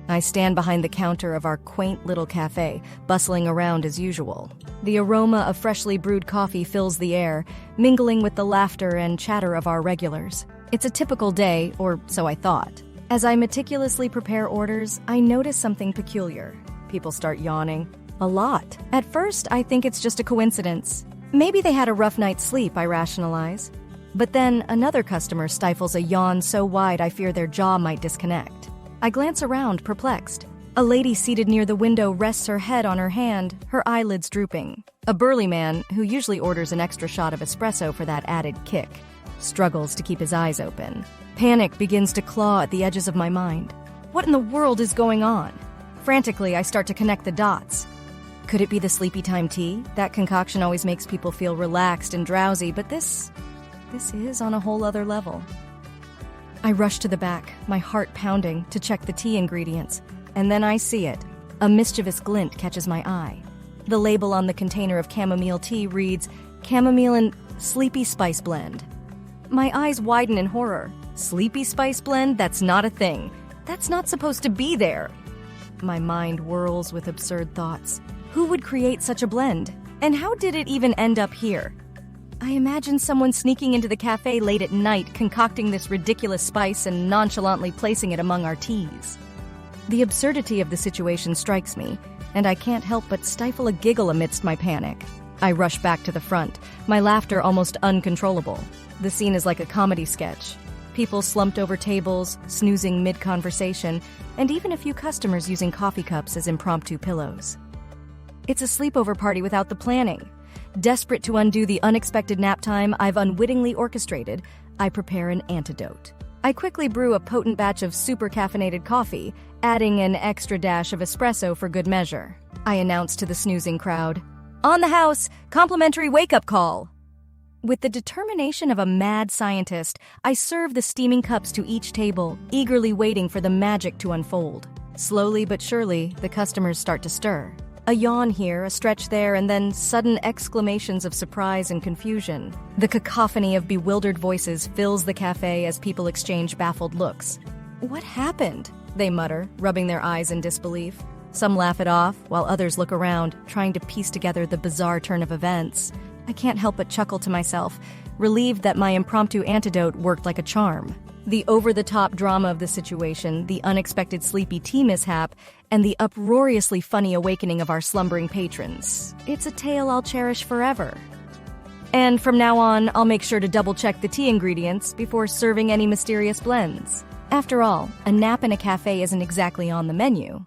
I stand behind the counter of our quaint little cafe, bustling around as usual. The aroma of freshly brewed coffee fills the air, mingling with the laughter and chatter of our regulars. It's a typical day, or so I thought. As I meticulously prepare orders, I notice something peculiar. People start yawning. A lot. At first, I think it's just a coincidence. Maybe they had a rough night's sleep, I rationalize. But then another customer stifles a yawn so wide I fear their jaw might disconnect. I glance around, perplexed. A lady seated near the window rests her head on her hand, her eyelids drooping. A burly man, who usually orders an extra shot of espresso for that added kick, struggles to keep his eyes open. Panic begins to claw at the edges of my mind. What in the world is going on? Frantically, I start to connect the dots. Could it be the sleepy time tea? That concoction always makes people feel relaxed and drowsy, but this is on a whole other level. I rush to the back, my heart pounding, to check the tea ingredients. And then I see it. A mischievous glint catches my eye. The label on the container of chamomile tea reads, Chamomile and Sleepy Spice Blend. My eyes widen in horror. Sleepy Spice Blend? That's not a thing. That's not supposed to be there. My mind whirls with absurd thoughts. Who would create such a blend? And how did it even end up here? I imagine someone sneaking into the cafe late at night, concocting this ridiculous spice and nonchalantly placing it among our teas. The absurdity of the situation strikes me, and I can't help but stifle a giggle amidst my panic. I rush back to the front, my laughter almost uncontrollable. The scene is like a comedy sketch. People slumped over tables, snoozing mid-conversation, and even a few customers using coffee cups as impromptu pillows. It's a sleepover party without the planning. Desperate to undo the unexpected nap time I've unwittingly orchestrated, I prepare an antidote. I quickly brew a potent batch of super caffeinated coffee, adding an extra dash of espresso for good measure. I announce to the snoozing crowd, "On the house, complimentary wake-up call!" With the determination of a mad scientist, I serve the steaming cups to each table, eagerly waiting for the magic to unfold. Slowly but surely, the customers start to stir. A yawn here, a stretch there, and then sudden exclamations of surprise and confusion. The cacophony of bewildered voices fills the cafe as people exchange baffled looks. "What happened?" they mutter, rubbing their eyes in disbelief. Some laugh it off, while others look around, trying to piece together the bizarre turn of events. I can't help but chuckle to myself, relieved that my impromptu antidote worked like a charm. The over-the-top drama of the situation, the unexpected sleepy tea mishap, and the uproariously funny awakening of our slumbering patrons. It's a tale I'll cherish forever. And from now on, I'll make sure to double-check the tea ingredients before serving any mysterious blends. After all, a nap in a cafe isn't exactly on the menu.